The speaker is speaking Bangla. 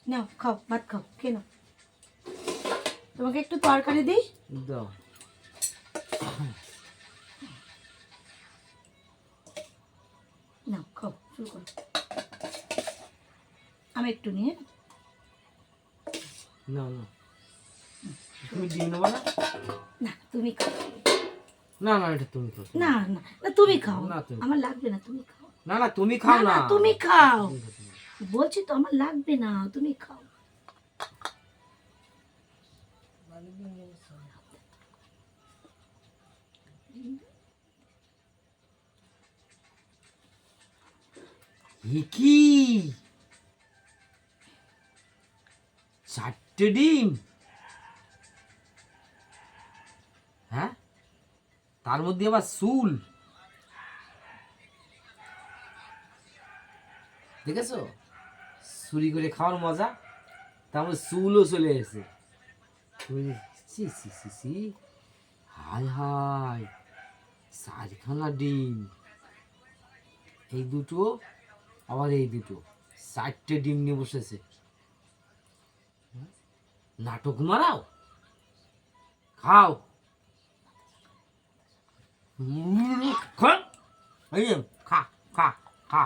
নাও খাও, ভাত খাও, খেয়ে নাও। তোমাকে একটু তরকারি দিই? দাও। নাও খাও, শুরু করো। আমি একটু নিয়ে। না না, তুমি ডিম নেবো না? না তুমি খাও। না না, এটা তুমি খাও। না না না, তুমি খাও। না, তুমি আমার লাগবে না, তুমি খাও। না না, তুমি খাও না না। না, তুমি খাও। তুমি খাও, তুমি খাও। বলছি তো আমার লাগবে না, তুমি খাও। এ কি 4টে ডিম? হ্যাঁ, তার মধ্যে আবার চুল। দেখেছো চুরি করে খাওয়ার মজা? তার মধ্যে চুলও চলে এসেছে। সি সি সি সি, হায় হায়, 4খানা ডিম, এই দুটো আবার এই দুটো, 4টে ডিম নিয়ে বসেছে। নাটক মারাও, খাও। খা, এই যে, খা খা খা।